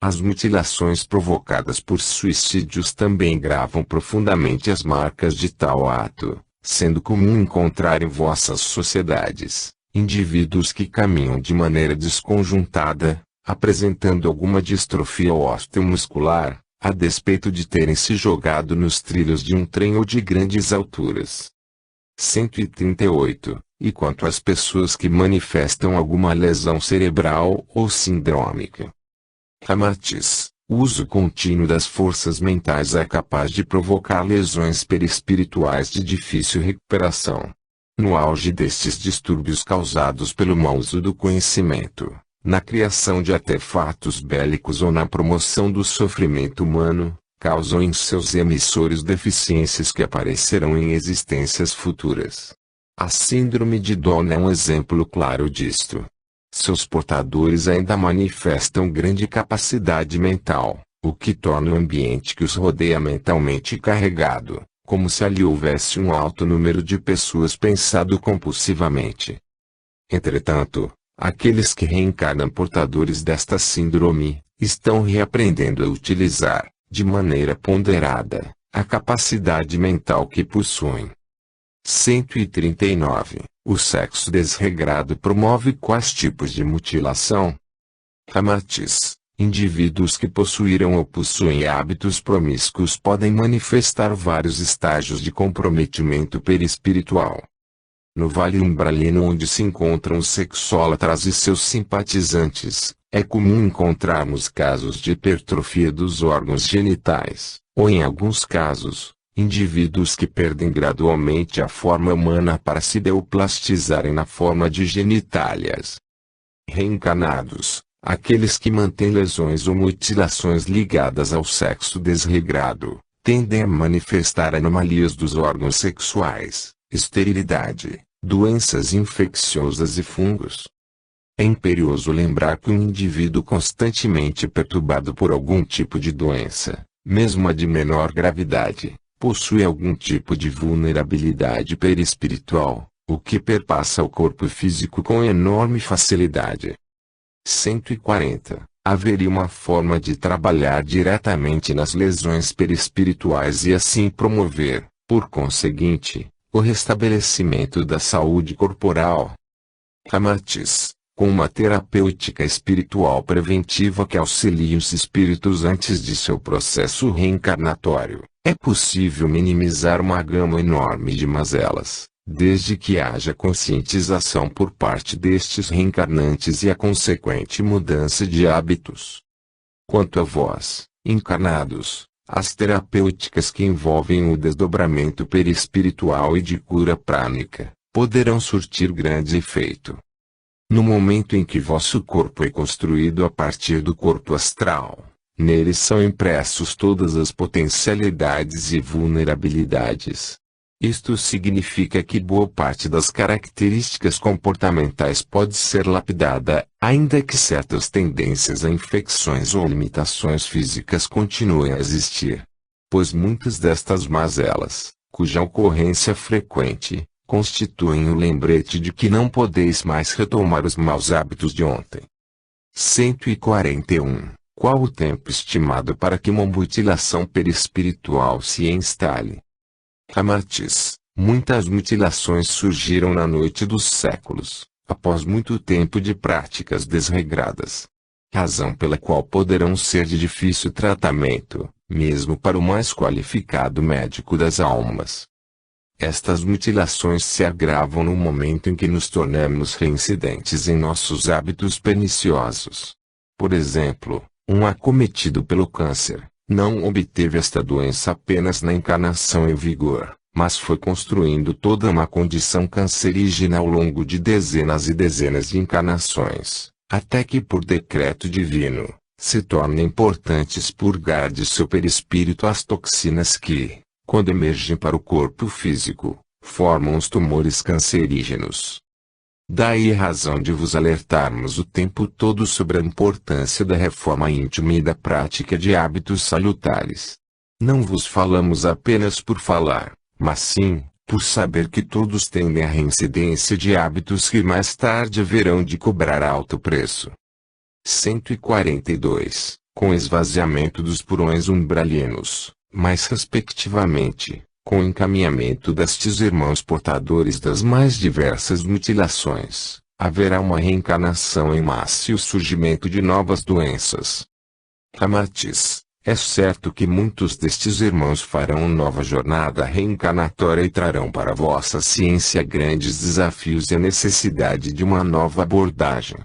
As mutilações provocadas por suicídios também gravam profundamente as marcas de tal ato, sendo comum encontrar em vossas sociedades, indivíduos que caminham de maneira desconjuntada, apresentando alguma distrofia osteomuscular, a despeito de terem se jogado nos trilhos de um trem ou de grandes alturas. 138. E quanto às pessoas que manifestam alguma lesão cerebral ou sindrômica? Ramatiz, o uso contínuo das forças mentais é capaz de provocar lesões perispirituais de difícil recuperação. No auge destes distúrbios causados pelo mau uso do conhecimento, na criação de artefatos bélicos ou na promoção do sofrimento humano, causam em seus emissores deficiências que aparecerão em existências futuras. A síndrome de Down é um exemplo claro disto. Seus portadores ainda manifestam grande capacidade mental, o que torna o ambiente que os rodeia mentalmente carregado, como se ali houvesse um alto número de pessoas pensando compulsivamente. Entretanto, aqueles que reencarnam portadores desta síndrome, estão reaprendendo a utilizar, de maneira ponderada, a capacidade mental que possuem. 139. O sexo desregrado promove quais tipos de mutilação? Ramatiz. Indivíduos que possuíram ou possuem hábitos promíscuos podem manifestar vários estágios de comprometimento perispiritual. No Vale Umbralino, onde se encontram os sexólatras e seus simpatizantes, é comum encontrarmos casos de hipertrofia dos órgãos genitais, ou em alguns casos, indivíduos que perdem gradualmente a forma humana para se deoplastizarem na forma de genitálias. Reencarnados, aqueles que mantêm lesões ou mutilações ligadas ao sexo desregrado, tendem a manifestar anomalias dos órgãos sexuais, esterilidade, doenças infecciosas e fungos. É imperioso lembrar que um indivíduo constantemente perturbado por algum tipo de doença, mesmo a de menor gravidade, possui algum tipo de vulnerabilidade perispiritual, o que perpassa o corpo físico com enorme facilidade. 140. Haveria uma forma de trabalhar diretamente nas lesões perispirituais e assim promover, por conseguinte, o restabelecimento da saúde corporal. Ramatiz. Com uma terapêutica espiritual preventiva que auxilie os espíritos antes de seu processo reencarnatório, é possível minimizar uma gama enorme de mazelas, desde que haja conscientização por parte destes reencarnantes e a consequente mudança de hábitos. Quanto a vós, encarnados, as terapêuticas que envolvem o desdobramento perispiritual e de cura prânica, poderão surtir grande efeito. No momento em que vosso corpo é construído a partir do corpo astral, nele são impressos todas as potencialidades e vulnerabilidades. Isto significa que boa parte das características comportamentais pode ser lapidada, ainda que certas tendências a infecções ou limitações físicas continuem a existir. Pois muitas destas mazelas, cuja ocorrência frequente, constituem o lembrete de que não podeis mais retomar os maus hábitos de ontem. 141. Qual o tempo estimado para que uma mutilação perispiritual se instale? Ramatiz. Muitas mutilações surgiram na noite dos séculos, após muito tempo de práticas desregradas. Razão pela qual poderão ser de difícil tratamento, mesmo para o mais qualificado médico das almas. Estas mutilações se agravam no momento em que nos tornamos reincidentes em nossos hábitos perniciosos. Por exemplo, um acometido pelo câncer, não obteve esta doença apenas na encarnação em vigor, mas foi construindo toda uma condição cancerígena ao longo de dezenas e dezenas de encarnações, até que por decreto divino, se torna importante expurgar de seu perispírito as toxinas que, quando emergem para o corpo físico, formam os tumores cancerígenos. Daí a razão de vos alertarmos o tempo todo sobre a importância da reforma íntima e da prática de hábitos salutares. Não vos falamos apenas por falar, mas sim, por saber que todos tendem à reincidência de hábitos que mais tarde haverão de cobrar alto preço. 142. Com o esvaziamento dos purões umbralinos, mas respectivamente, com o encaminhamento destes irmãos portadores das mais diversas mutilações, haverá uma reencarnação em massa e o surgimento de novas doenças. Ramatiz. É certo que muitos destes irmãos farão nova jornada reencarnatória e trarão para a vossa ciência grandes desafios e a necessidade de uma nova abordagem.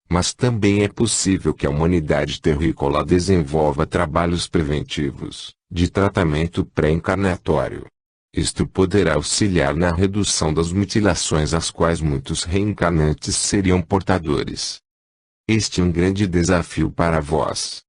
Mas também é possível que a humanidade terrícola desenvolva trabalhos preventivos, de tratamento pré-encarnatório. Isto poderá auxiliar na redução das mutilações às quais muitos reencarnantes seriam portadores. Este é um grande desafio para vós.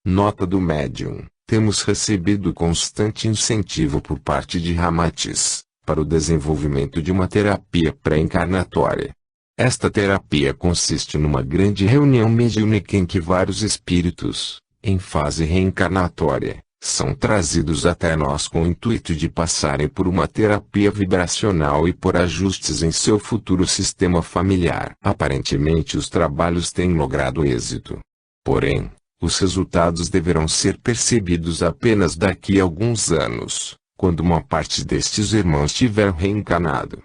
Nota do médium. Temos recebido constante incentivo por parte de Ramatiz para o desenvolvimento de uma terapia pré-encarnatória. Esta terapia consiste numa grande reunião mediúnica em que vários espíritos, em fase reencarnatória, são trazidos até nós com o intuito de passarem por uma terapia vibracional e por ajustes em seu futuro sistema familiar. Aparentemente os trabalhos têm logrado êxito. Porém, os resultados deverão ser percebidos apenas daqui a alguns anos, quando uma parte destes irmãos tiver reencarnado.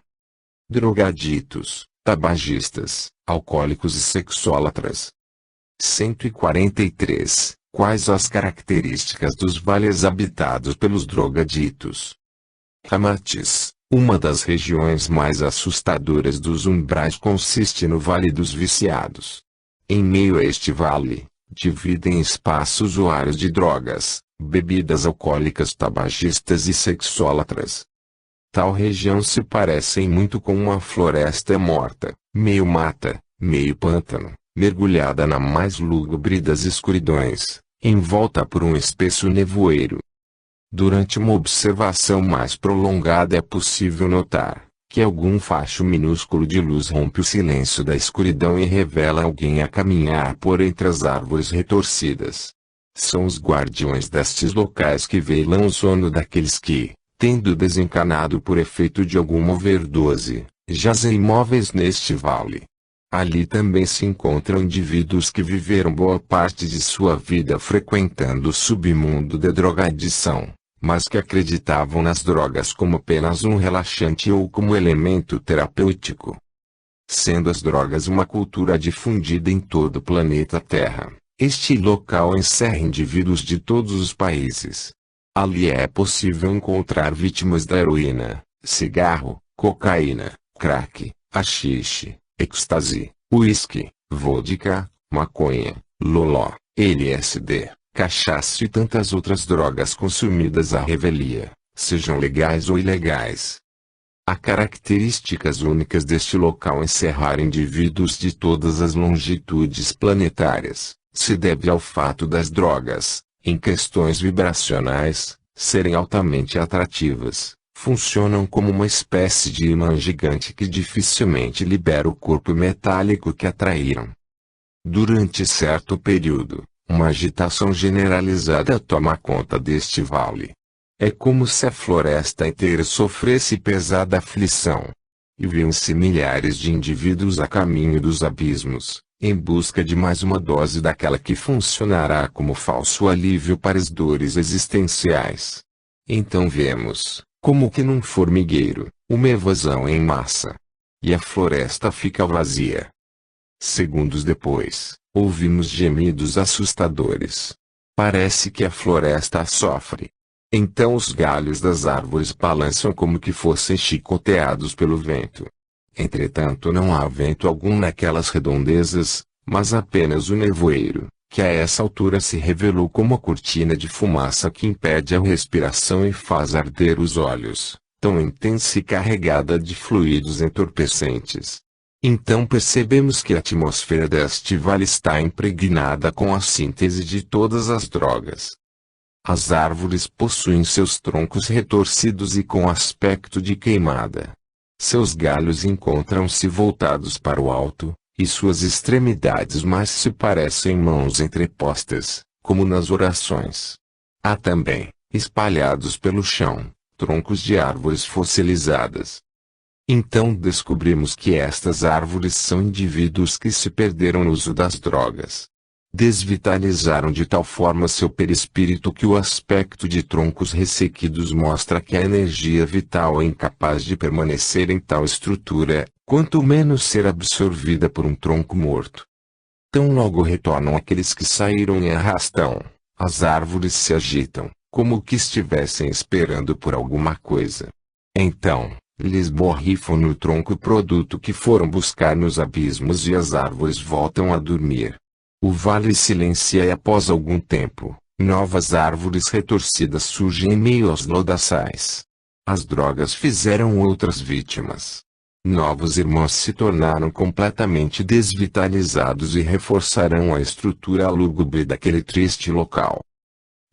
Drogaditos, tabagistas, alcoólicos e sexólatras. 143. Quais as características dos vales habitados pelos drogaditos? Ramatiz, uma das regiões mais assustadoras dos umbrais consiste no Vale dos Viciados. Em meio a este vale, dividem espaço usuários de drogas, bebidas alcoólicas, tabagistas e sexólatras. Tal região se parece em muito com uma floresta morta, meio mata, meio pântano, mergulhada na mais lúgubre das escuridões, envolta por um espesso nevoeiro. Durante uma observação mais prolongada é possível notar que algum facho minúsculo de luz rompe o silêncio da escuridão e revela alguém a caminhar por entre as árvores retorcidas. São os guardiões destes locais que velam o sono daqueles que, tendo desencarnado por efeito de alguma overdose, jazem imóveis neste vale. Ali também se encontram indivíduos que viveram boa parte de sua vida frequentando o submundo da drogadição, mas que acreditavam nas drogas como apenas um relaxante ou como elemento terapêutico. Sendo as drogas uma cultura difundida em todo o planeta Terra, este local encerra indivíduos de todos os países. Ali é possível encontrar vítimas da heroína, cigarro, cocaína, crack, haxixe, êxtase, uísque, vodka, maconha, loló, LSD, cachaça e tantas outras drogas consumidas à revelia, sejam legais ou ilegais. Há características únicas deste local encerrar indivíduos de todas as longitudes planetárias, se deve ao fato das drogas, em questões vibracionais, serem altamente atrativas. Funcionam como uma espécie de imã gigante que dificilmente libera o corpo metálico que atraíram. Durante certo período, uma agitação generalizada toma conta deste vale. É como se a floresta inteira sofresse pesada aflição. E viam-se milhares de indivíduos a caminho dos abismos, em busca de mais uma dose daquela que funcionará como falso alívio para as dores existenciais. Então vemos, como que num formigueiro, uma evasão em massa. E a floresta fica vazia. Segundos depois, ouvimos gemidos assustadores. Parece que a floresta sofre. Então os galhos das árvores balançam como que fossem chicoteados pelo vento. Entretanto não há vento algum naquelas redondezas, mas apenas o nevoeiro, que a essa altura se revelou como a cortina de fumaça que impede a respiração e faz arder os olhos, tão intensa e carregada de fluidos entorpecentes. Então percebemos que a atmosfera deste vale está impregnada com a síntese de todas as drogas. As árvores possuem seus troncos retorcidos e com aspecto de queimada. Seus galhos encontram-se voltados para o alto, e suas extremidades mais se parecem mãos entrepostas, como nas orações. Há também, espalhados pelo chão, troncos de árvores fossilizadas. Então descobrimos que estas árvores são indivíduos que se perderam no uso das drogas. Desvitalizaram de tal forma seu perispírito que o aspecto de troncos ressequidos mostra que a energia vital é incapaz de permanecer em tal estrutura, quanto menos ser absorvida por um tronco morto. Tão logo retornam aqueles que saíram em arrastão, as árvores se agitam, como que estivessem esperando por alguma coisa. Então, lhes borrifam no tronco o produto que foram buscar nos abismos e as árvores voltam a dormir. O vale silencia e após algum tempo, novas árvores retorcidas surgem em meio aos lodaçais. As drogas fizeram outras vítimas. Novos irmãos se tornaram completamente desvitalizados e reforçarão a estrutura lúgubre daquele triste local.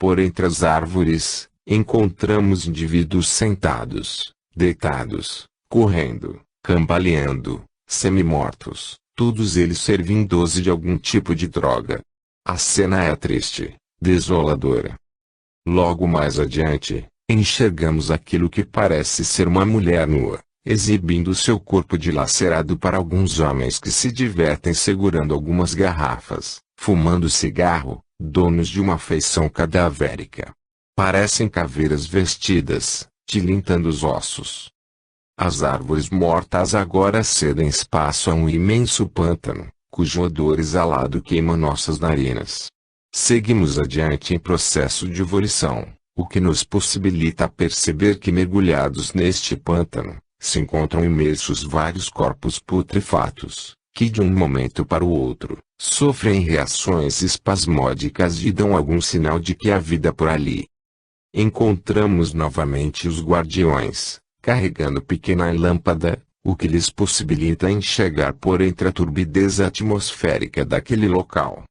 por entre as árvores, encontramos indivíduos sentados, deitados, correndo, cambaleando, semi-mortos, todos eles servindo-se de algum tipo de droga. A cena é triste, desoladora. Logo mais adiante, enxergamos aquilo que parece ser uma mulher nua, exibindo seu corpo dilacerado para alguns homens que se divertem segurando algumas garrafas, fumando cigarro, donos de uma feição cadavérica. Parecem caveiras vestidas, tilintando os ossos. As árvores mortas agora cedem espaço a um imenso pântano, cujo odor exalado queima nossas narinas. Seguimos adiante em processo de evolução, o que nos possibilita perceber que mergulhados neste pântano, se encontram imersos vários corpos putrefatos, que de um momento para o outro, sofrem reações espasmódicas e dão algum sinal de que há vida por ali. Encontramos novamente os guardiões, carregando pequena lâmpada, o que lhes possibilita enxergar por entre a turbidez atmosférica daquele local.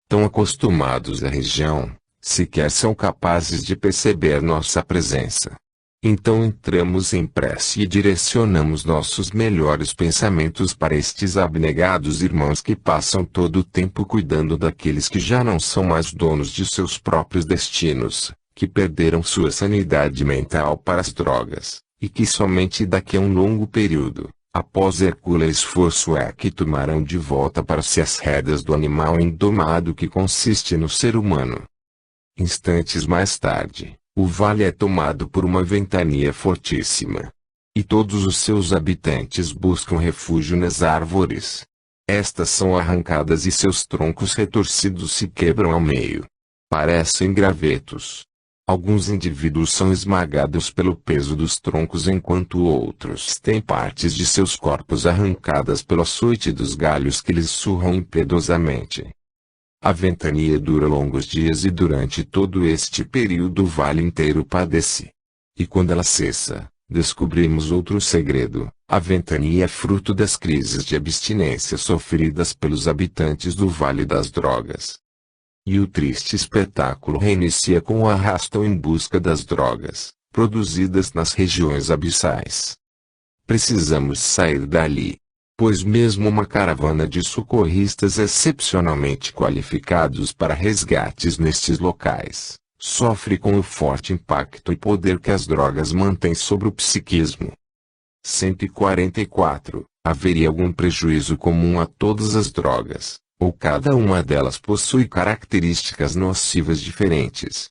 Tão acostumados à região, sequer são capazes de perceber nossa presença. Então entramos em prece e direcionamos nossos melhores pensamentos para estes abnegados irmãos que passam todo o tempo cuidando daqueles que já não são mais donos de seus próprios destinos, que perderam sua sanidade mental para as drogas, e que somente daqui a um longo período, após hercúleo esforço é que tomarão de volta para si as rédeas do animal indomado que consiste no ser humano. Instantes mais tarde, o vale é tomado por uma ventania fortíssima. E todos os seus habitantes buscam refúgio nas árvores. Estas são arrancadas e seus troncos retorcidos se quebram ao meio. Parecem gravetos. Alguns indivíduos são esmagados pelo peso dos troncos enquanto outros têm partes de seus corpos arrancadas pelo açoite dos galhos que lhes surram impiedosamente. A ventania dura longos dias e durante todo este período o vale inteiro padece. E quando ela cessa, descobrimos outro segredo: a ventania é fruto das crises de abstinência sofridas pelos habitantes do Vale das Drogas. E o triste espetáculo reinicia com o arrasto em busca das drogas, produzidas nas regiões abissais. Precisamos sair dali, pois mesmo uma caravana de socorristas excepcionalmente qualificados para resgates nestes locais, sofre com o forte impacto e poder que as drogas mantêm sobre o psiquismo. 144. Haveria algum prejuízo comum a todas as drogas, ou cada uma delas possui características nocivas diferentes?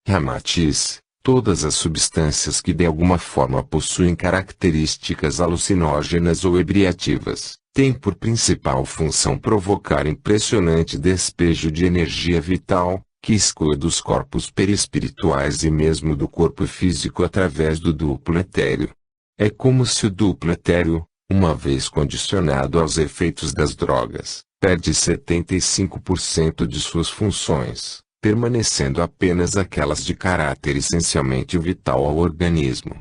Ramatiz. Todas as substâncias que de alguma forma possuem características alucinógenas ou ebriativas, têm por principal função provocar impressionante despejo de energia vital, que escoa dos corpos perispirituais e mesmo do corpo físico através do duplo etéreo. É como se o duplo etéreo, uma vez condicionado aos efeitos das drogas, perde 75% de suas funções, permanecendo apenas aquelas de caráter essencialmente vital ao organismo.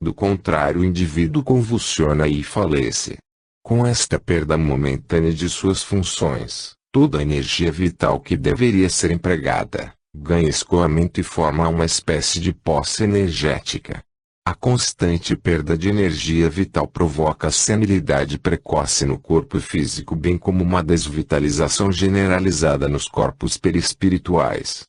Do contrário, o indivíduo convulsiona e falece. Com esta perda momentânea de suas funções, toda a energia vital que deveria ser empregada, ganha escoamento e forma uma espécie de poça energética. A constante perda de energia vital provoca senilidade precoce no corpo físico bem como uma desvitalização generalizada nos corpos perispirituais.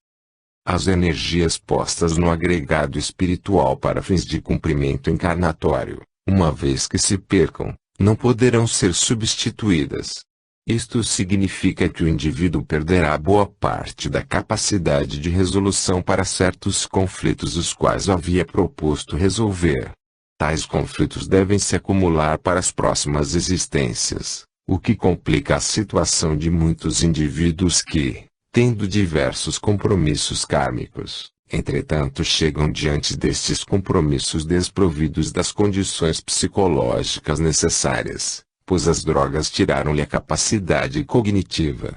As energias postas no agregado espiritual para fins de cumprimento encarnatório, uma vez que se percam, não poderão ser substituídas. Isto significa que o indivíduo perderá boa parte da capacidade de resolução para certos conflitos os quais havia proposto resolver. Tais conflitos devem se acumular para as próximas existências, o que complica a situação de muitos indivíduos que, tendo diversos compromissos kármicos, entretanto chegam diante destes compromissos desprovidos das condições psicológicas necessárias, pois as drogas tiraram-lhe a capacidade cognitiva.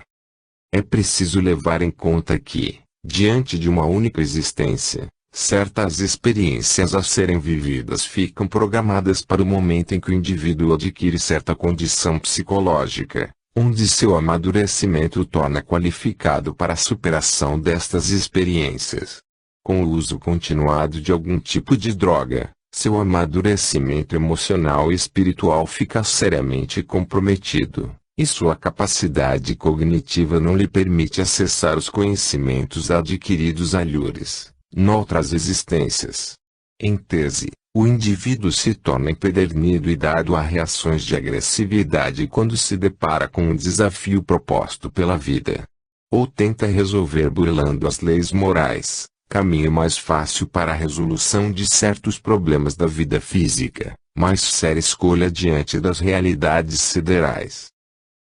É preciso levar em conta que, diante de uma única existência, certas experiências a serem vividas ficam programadas para o momento em que o indivíduo adquire certa condição psicológica, onde seu amadurecimento o torna qualificado para a superação destas experiências. Com o uso continuado de algum tipo de droga, seu amadurecimento emocional e espiritual fica seriamente comprometido, e sua capacidade cognitiva não lhe permite acessar os conhecimentos adquiridos alhures, noutras existências. Em tese, o indivíduo se torna empedernido e dado a reações de agressividade quando se depara com um desafio proposto pela vida. Ou tenta resolver burlando as leis morais, caminho mais fácil para a resolução de certos problemas da vida física, mais séria escolha diante das realidades siderais.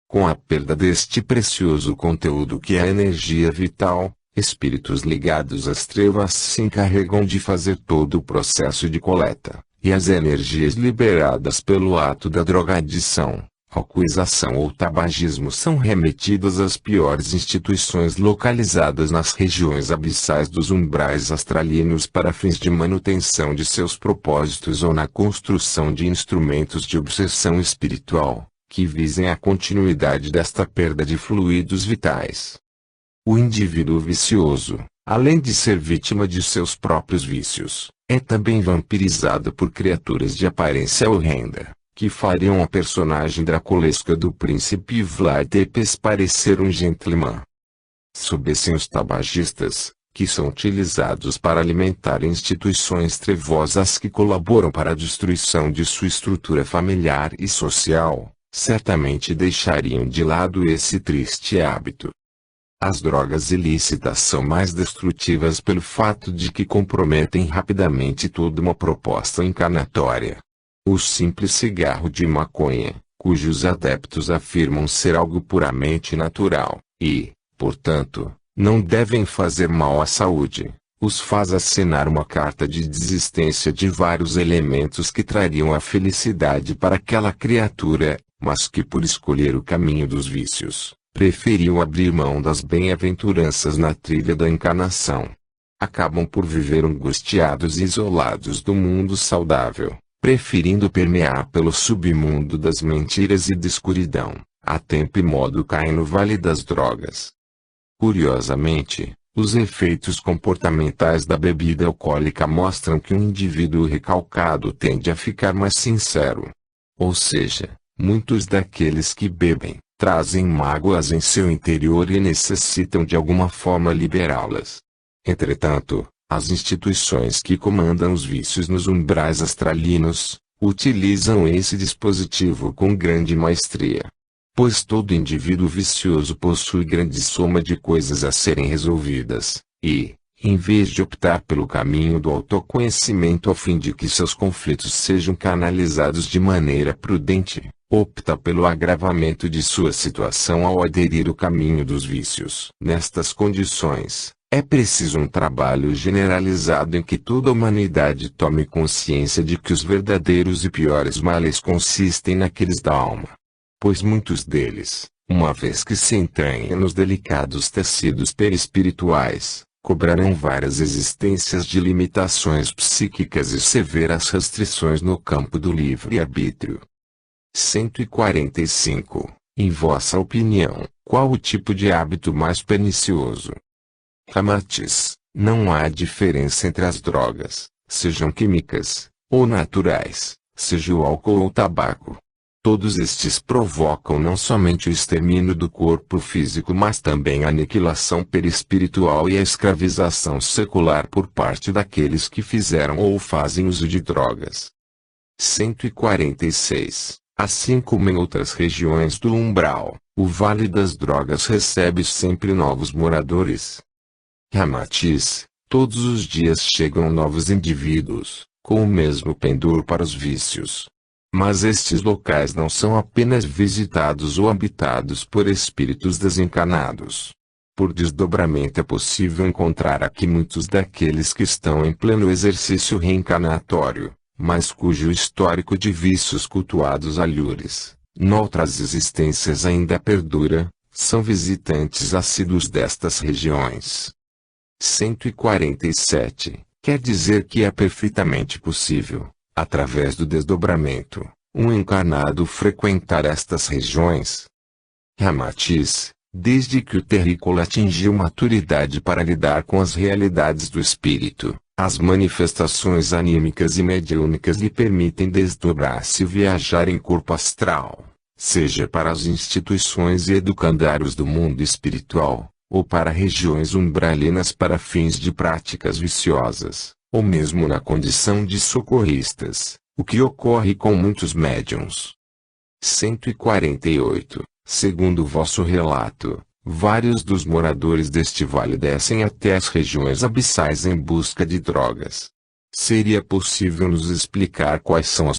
Com a perda deste precioso conteúdo que é a energia vital, espíritos ligados às trevas se encarregam de fazer todo o processo de coleta, e as energias liberadas pelo ato da drogadição, alcoolização ou tabagismo são remetidas às piores instituições localizadas nas regiões abissais dos umbrais astralinos para fins de manutenção de seus propósitos ou na construção de instrumentos de obsessão espiritual, que visem a continuidade desta perda de fluidos vitais. O indivíduo vicioso, além de ser vítima de seus próprios vícios, é também vampirizado por criaturas de aparência horrenda, que fariam a personagem draculesca do príncipe Vlad Tepes parecer um gentleman. Soubessem os tabagistas, que são utilizados para alimentar instituições trevosas que colaboram para a destruição de sua estrutura familiar e social, certamente deixariam de lado esse triste hábito. As drogas ilícitas são mais destrutivas pelo fato de que comprometem rapidamente toda uma proposta encarnatória. O simples cigarro de maconha, cujos adeptos afirmam ser algo puramente natural, e, portanto, não devem fazer mal à saúde, os faz assinar uma carta de desistência de vários elementos que trariam a felicidade para aquela criatura, mas que por escolher o caminho dos vícios, preferiu abrir mão das bem-aventuranças na trilha da encarnação. Acabam por viver angustiados e isolados do mundo saudável, preferindo permear pelo submundo das mentiras e da escuridão, a tempo e modo caem no vale das drogas. Curiosamente, os efeitos comportamentais da bebida alcoólica mostram que um indivíduo recalcado tende a ficar mais sincero. Ou seja, muitos daqueles que bebem, trazem mágoas em seu interior e necessitam de alguma forma liberá-las. Entretanto, as instituições que comandam os vícios nos umbrais astralinos, utilizam esse dispositivo com grande maestria. Pois todo indivíduo vicioso possui grande soma de coisas a serem resolvidas, e, em vez de optar pelo caminho do autoconhecimento a fim de que seus conflitos sejam canalizados de maneira prudente, opta pelo agravamento de sua situação ao aderir ao caminho dos vícios. Nestas condições, é preciso um trabalho generalizado em que toda a humanidade tome consciência de que os verdadeiros e piores males consistem naqueles da alma. Pois muitos deles, uma vez que se entranhem nos delicados tecidos perispirituais, cobrarão várias existências de limitações psíquicas e severas restrições no campo do livre-arbítrio. 145. Em vossa opinião, qual o tipo de hábito mais pernicioso? Ramatiz, não há diferença entre as drogas, sejam químicas, ou naturais, seja o álcool ou o tabaco. Todos estes provocam não somente o extermínio do corpo físico mas também a aniquilação perispiritual e a escravização secular por parte daqueles que fizeram ou fazem uso de drogas. 146. Assim como em outras regiões do umbral, o Vale das Drogas recebe sempre novos moradores. Ramatiz, todos os dias chegam novos indivíduos, com o mesmo pendor para os vícios. Mas estes locais não são apenas visitados ou habitados por espíritos desencarnados. Por desdobramento é possível encontrar aqui muitos daqueles que estão em pleno exercício reencarnatório, mas cujo histórico de vícios cultuados alhures, noutras existências ainda perdura, são visitantes assíduos destas regiões. 147. Quer dizer que é perfeitamente possível, através do desdobramento, um encarnado frequentar estas regiões? Ramatiz, desde que o terrícola atingiu maturidade para lidar com as realidades do espírito, as manifestações anímicas e mediúnicas lhe permitem desdobrar-se e viajar em corpo astral, seja para as instituições e educandários do mundo espiritual, ou para regiões umbralinas para fins de práticas viciosas, ou mesmo na condição de socorristas, o que ocorre com muitos médiuns. 148. Segundo o vosso relato, vários dos moradores deste vale descem até as regiões abissais em busca de drogas. Seria possível nos explicar quais são as